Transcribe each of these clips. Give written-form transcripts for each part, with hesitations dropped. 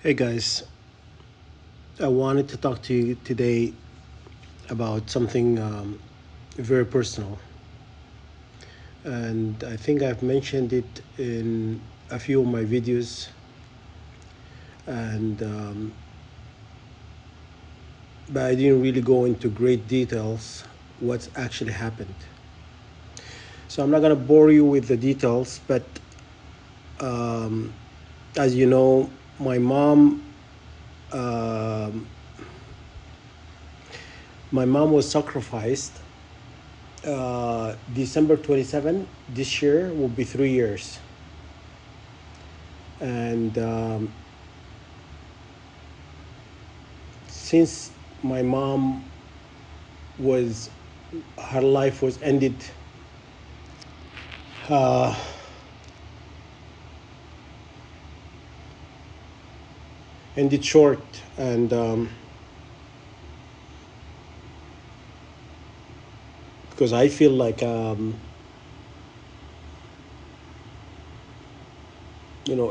Hey guys, I wanted to talk to you today about something very personal. And I think I've mentioned it in a few of my videos, and but I didn't really go into great details what's actually happened. So I'm not going to bore you with the details, but as you know, my mom, um my mom was sacrificed December 27. This year will be 3 years. And since my mom was her life was uh, ended short, and because I feel like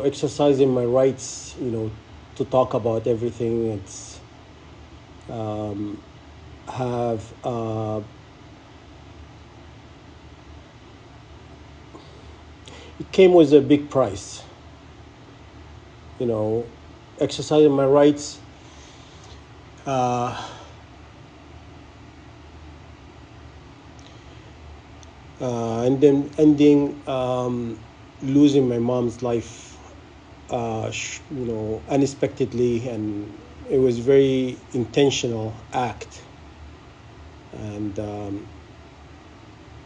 exercising my rights, to talk about everything. It's have It came with a big price. you know Exercising my rights, uh, and then ending, losing my mom's life, unexpectedly, and it was very intentional act and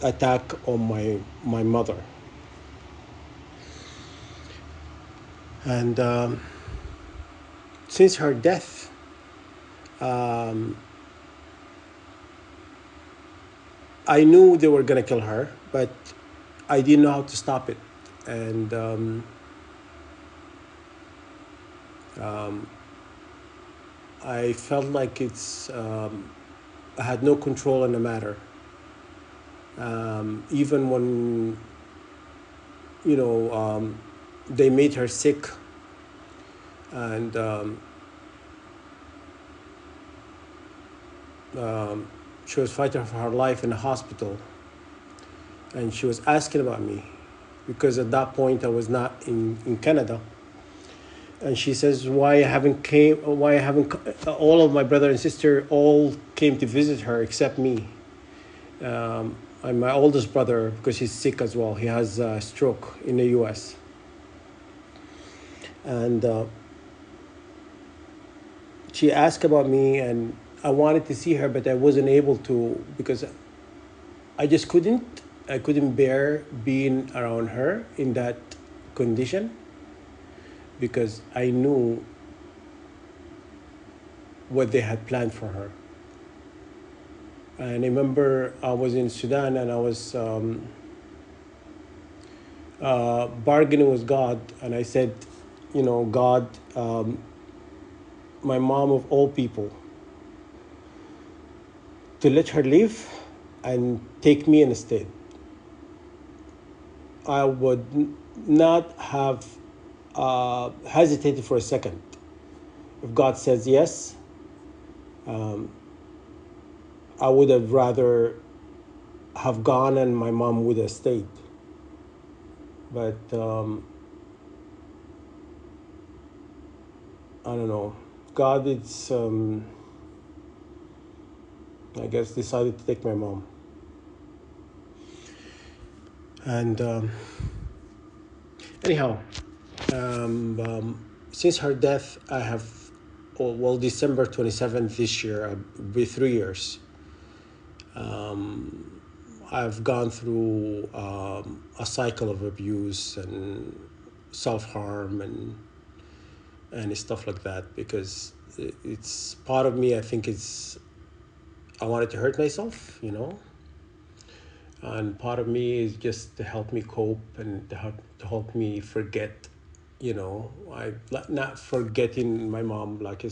attack on my mother. And since her death, I knew they were gonna kill her, but I didn't know how to stop it. And I felt like I had no control in the matter. Even when they made her sick, and she was fighting for her life in the hospital, and she was asking about me because at that point I was not in Canada. And she says, why I haven't all of my brother and sister all came to visit her except me. And my oldest brother, because he's sick as well, he has a stroke in the US. And she asked about me, and I wanted to see her, but I wasn't able to because I just couldn't. I couldn't bear being around her in that condition because I knew what they had planned for her. And I remember I was in Sudan, and I was bargaining with God, and I said, God, my mom of all people, to let her live and take me instead. I would not have hesitated for a second. If God says yes, I would have rather have gone and my mom would have stayed. But I don't know. God, I guess, decided to take my mom. And anyhow, since her death, I have, well, December 27th this year, I'll be 3 years. I've gone through a cycle of abuse and self-harm and stuff like that because it's part of me. I think I wanted to hurt myself, and part of me is just to help me cope and to help me forget. I like not forgetting my mom. Like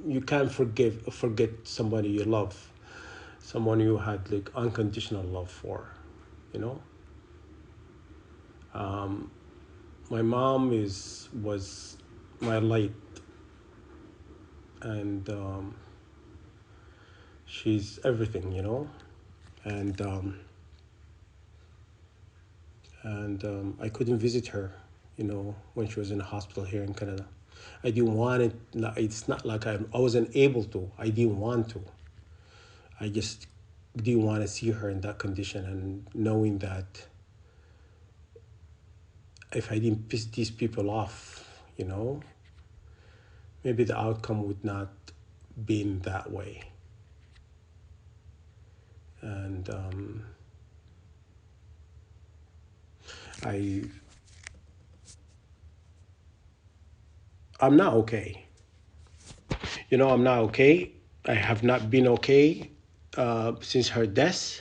you can't forget somebody you love, someone you had like unconditional love for. You know, my mom was my light. and she's everything, you know. And I couldn't visit her, you know, when she was in the hospital here in Canada. I didn't want it. It's not like I wasn't able to. I didn't want to. I just didn't want to see her in that condition, and knowing that if I didn't piss these people off, you know, maybe the outcome would not been that way. And I I'm not okay. You know, I'm not okay. I have not been okay since her death,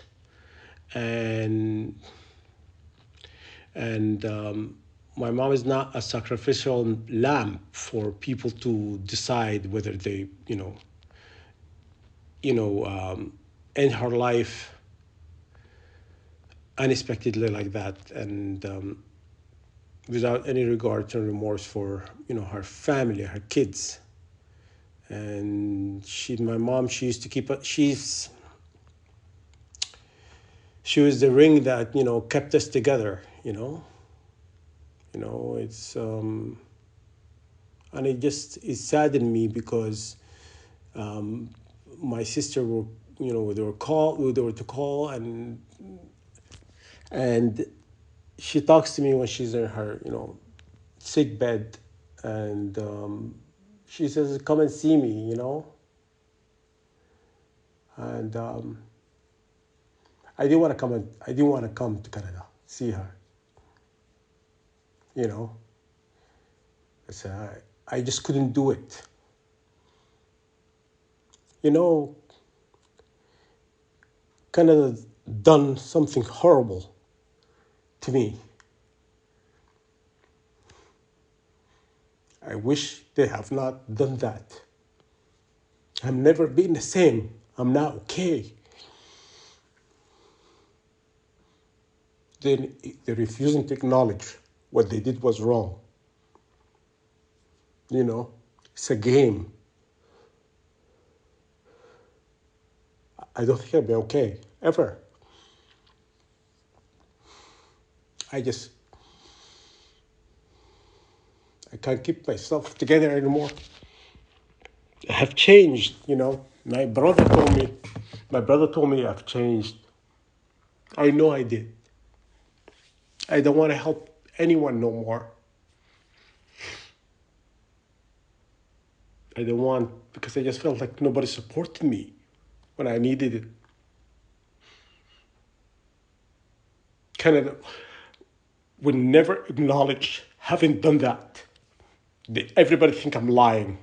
and and my mom is not a sacrificial lamb for people to decide whether they, you know, end her life unexpectedly like that, and without any regard and remorse for, you know, her family, her kids. And my mom, she used to keep it. She was the ring that, you know, kept us together. It's and it saddened me because my sister were, you know, they were to call, and she talks to me when she's in her, you know, sick bed, and she says, "Come and see me," you know, and I didn't want to come to Canada see her, you know. I just couldn't do it. You know, Canada done something horrible to me. I wish they have not done that. I've never been the same. I'm not okay. Then they're refusing to acknowledge what they did was wrong. You know, it's a game. I don't think I'll be okay ever. I just I can't keep myself together anymore. I have changed. You know, My brother told me I've changed. I know I did. I don't want to help anyone no more. I don't want because I just felt like nobody supported me when I needed it. Canada would never acknowledge having done that. Everybody think I'm lying.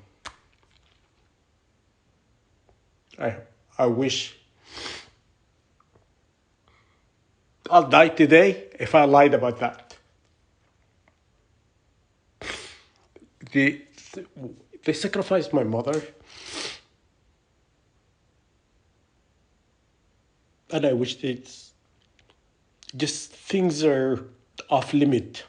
I I wish I'll die today if I lied about that. They they sacrificed my mother, and I wish it's just things are off limit.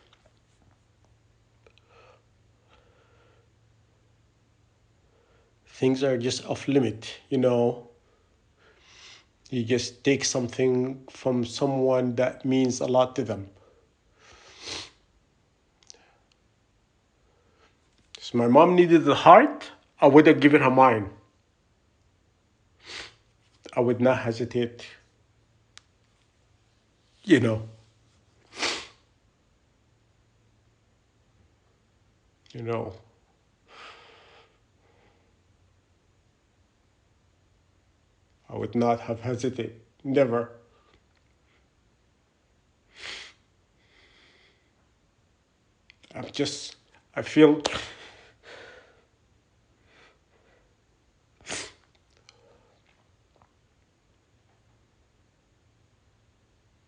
Things are just off limit. You know, you just take something from someone that means a lot to them. So my mom needed the heart. I would have given her mine. I would not hesitate. You know, you know. I would not have hesitated. Never. I'm just. I feel.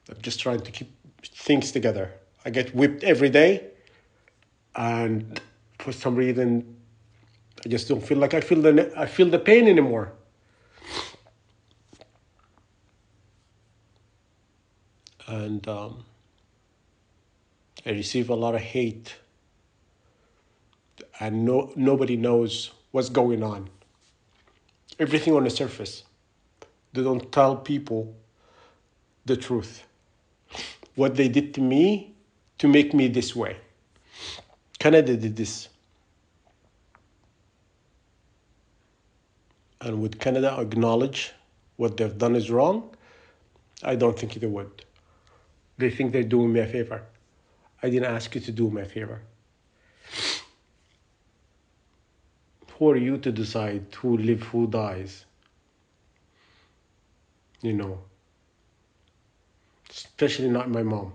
I'm just trying to keep things together. I get whipped every day, and for some reason, I just don't feel like I feel the pain anymore. And I receive a lot of hate, and nobody knows what's going on. everything on the surface. They don't tell people the truth. What they did to me to make me this way. Canada did this. And would Canada acknowledge what they've done is wrong? I don't think they would. They think they're doing me a favor. I didn't ask you to do me a favor. Who are you to decide who lives, who dies? You know, especially not my mom.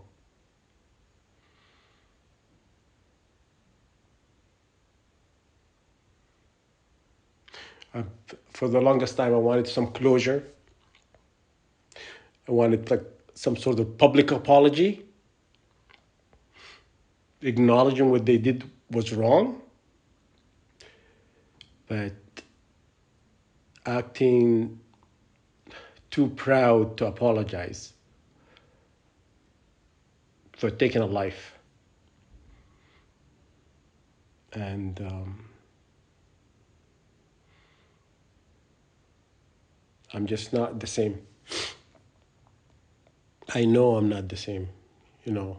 Uh, for the longest time, I wanted some closure. I wanted like some sort of public apology, acknowledging what they did was wrong, but acting too proud to apologize for taking a life. And I'm just not the same. I know I'm not the same. You know,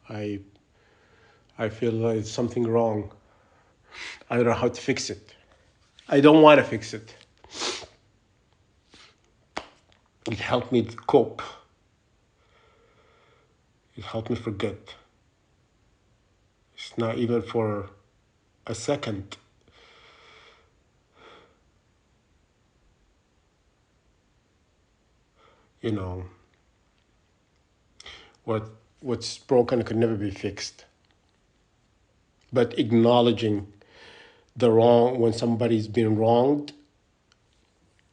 I I feel like it's something wrong. I don't know how to fix it. I don't want to fix it. It helped me cope. It helped me forget. It's not even for a second. You know, what what's broken could never be fixed. But acknowledging the wrong when somebody's been wronged,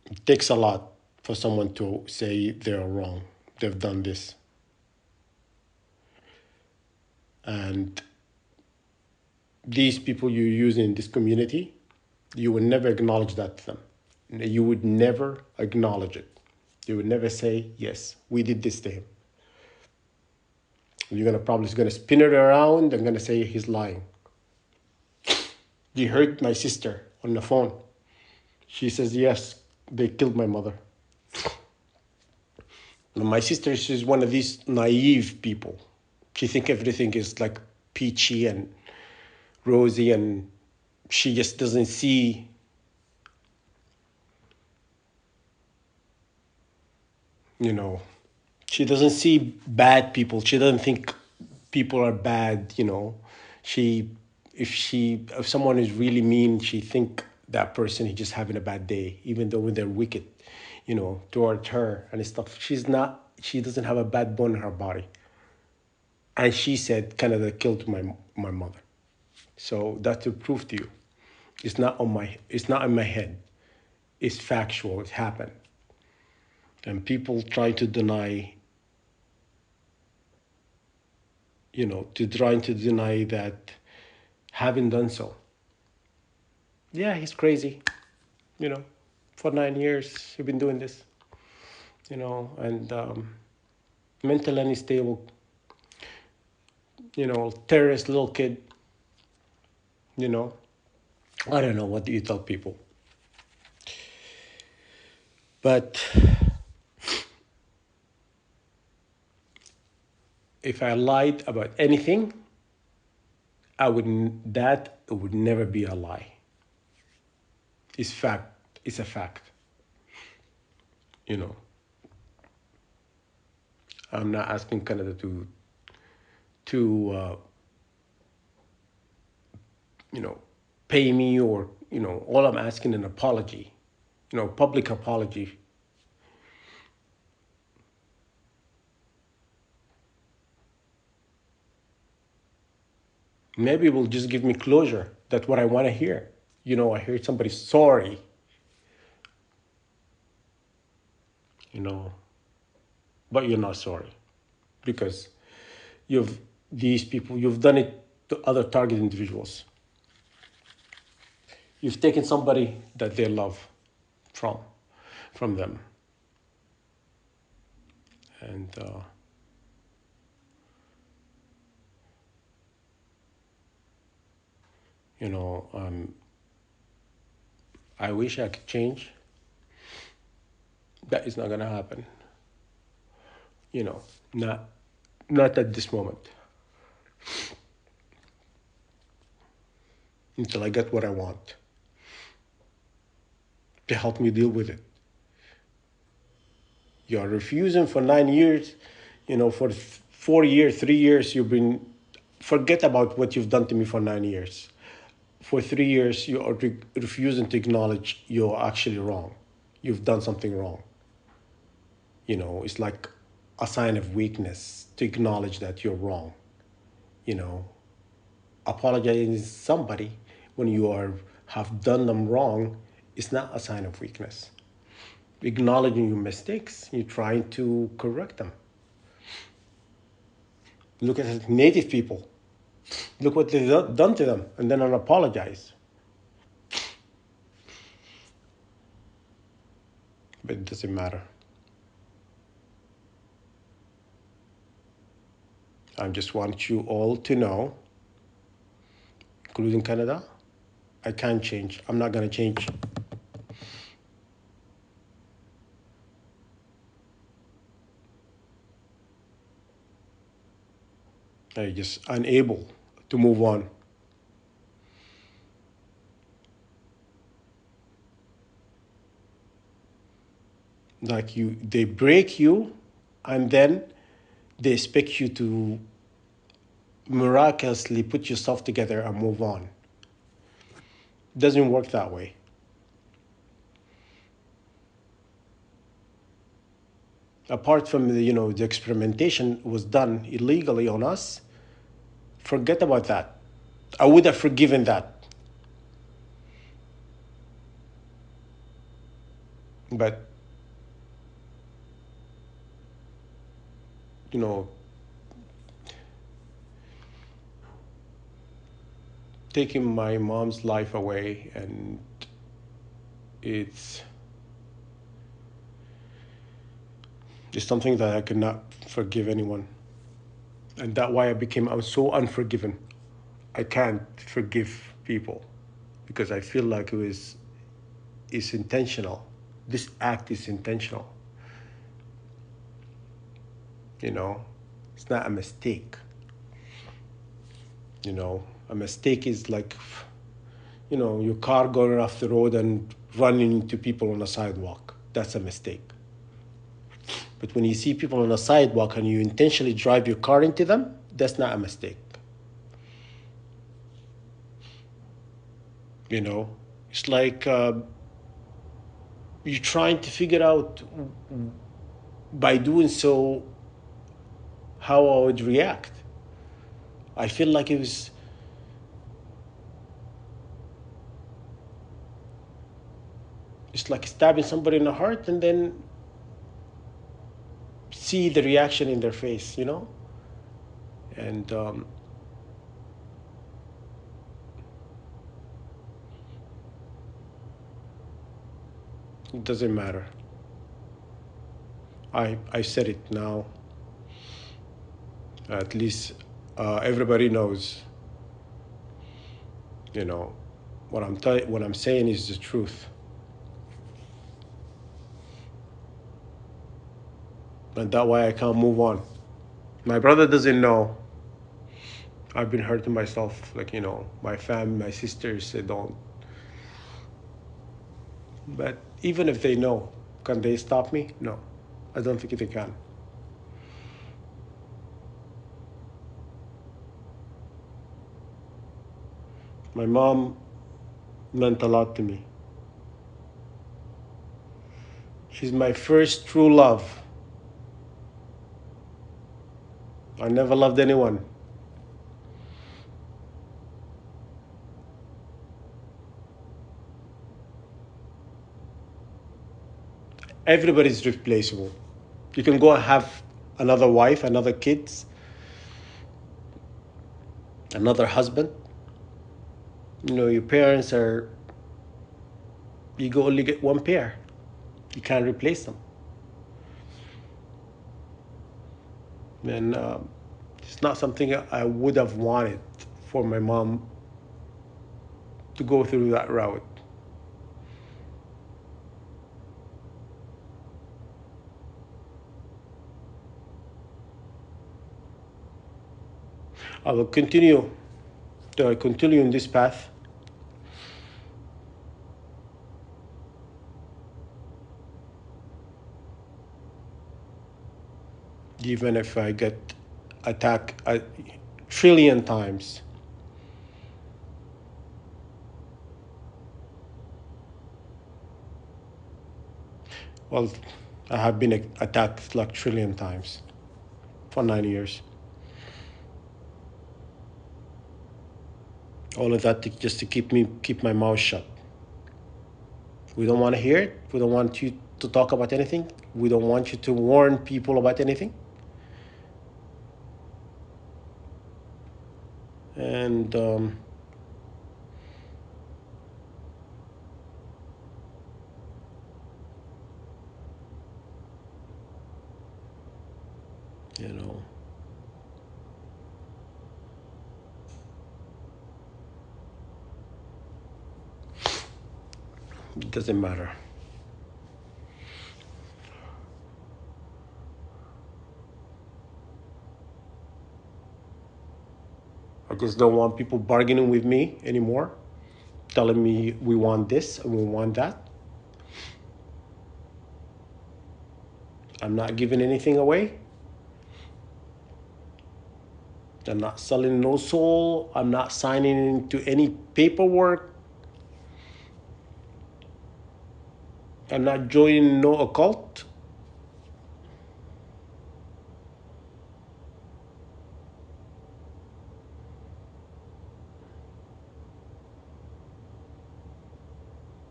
it takes a lot for someone to say they're wrong. They've done this. And these people you use in this community, you would never acknowledge that to them. You would never acknowledge it. You would never say, yes, we did this to him. You're gonna spin it around and gonna say he's lying. You heard my sister on the phone. She says, yes, they killed my mother. And my sister is one of these naive people. She thinks everything is like peachy and rosy, and she just doesn't see you know she doesn't see bad people. She doesn't think people are bad. She if someone is really mean, she think that person is just having a bad day, even though when they're wicked, toward her and stuff. She doesn't have a bad bone in her body. And she said Canada killed my mother. So that's to prove to you, it's not in my head. It's factual. It happened. And people try to deny, trying to deny that having done so. Yeah, he's crazy. You know, for 9 years he's been doing this. And mentally unstable. Terrorist little kid. You know, I don't know what do you tell people, but if I lied about anything, that would never be a lie. It's fact. It's a fact. You know, I'm not asking Canada to pay me, or all I'm asking an apology, public apology. Maybe it will just give me closure. That's what I want to hear. I heard somebody sorry. But you're not sorry, because you've done it to other target individuals. You've taken somebody that they love from them. And I wish I could change. That is not gonna happen. You know, not not at this moment. Until I get what I want to help me deal with it. You are refusing for 9 years, for 4 years, 3 years, you've been, forget about what you've done to me for 9 years. For 3 years, you are refusing to acknowledge you're actually wrong. You've done something wrong. It's like a sign of weakness to acknowledge that you're wrong. You know, Apologizing to somebody when you have done them wrong is not a sign of weakness. Acknowledging your mistakes, you're trying to correct them. Look at native people. Look what they've done to them, and then apologize. But it doesn't matter. I just want you all to know, including Canada, I can't change. I'm not going to change. I'm just unable to move on. Like they break you, and then they expect you to miraculously put yourself together and move on. It doesn't work that way. Apart from the experimentation was done illegally on us, forget about that. I would have forgiven that. But you know taking my mom's life away, and it's something that I could not forgive anyone. And that's why I'm so unforgiving. I can't forgive people because I feel like it's intentional. This act is intentional. It's not a mistake. A mistake is like, your car going off the road and running into people on a sidewalk. That's a mistake. But when you see people on a sidewalk and you intentionally drive your car into them, that's not a mistake. It's like you're trying to figure out by doing so how I would react. I feel like it's like stabbing somebody in the heart and then see the reaction in their face, And it doesn't matter. I said it now. At least everybody knows. What I'm saying is the truth. And that's why I can't move on. My brother doesn't know. I've been hurting myself, my family, my sisters, they don't. But even if they know, can they stop me? No, I don't think they can. My mom meant a lot to me. She's my first true love. I never loved anyone. Everybody's replaceable. You can go and have another wife, another kids, another husband. Your parents you go only get one pair. You can't replace them. And it's not something I would have wanted for my mom to go through that route. I will continue to continue in this path, even if I get attacked a trillion times. Well, I have been attacked like trillion times for 9 years. All of that just to keep my mouth shut. We don't want to hear it. We don't want you to talk about anything. We don't want you to warn people about anything. And you know, it doesn't matter. I just don't want people bargaining with me anymore, telling me we want this and we want that. I'm not giving anything away. I'm not selling no soul. I'm not signing into any paperwork. I'm not joining no occult.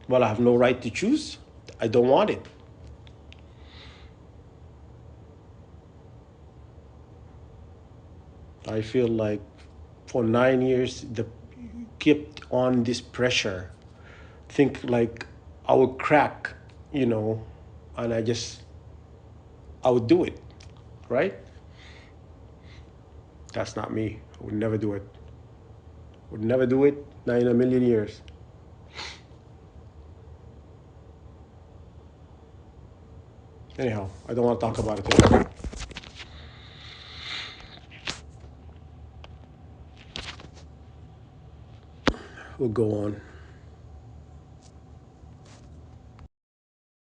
Well, I have no right to choose. I don't want it. I feel like for 9 years, the kept on this pressure. Think like I would crack, you know, and I would do it, right? That's not me. I would never do it. Would never do it, not in a million years. Anyhow, I don't want to talk about it anymore. We'll go on.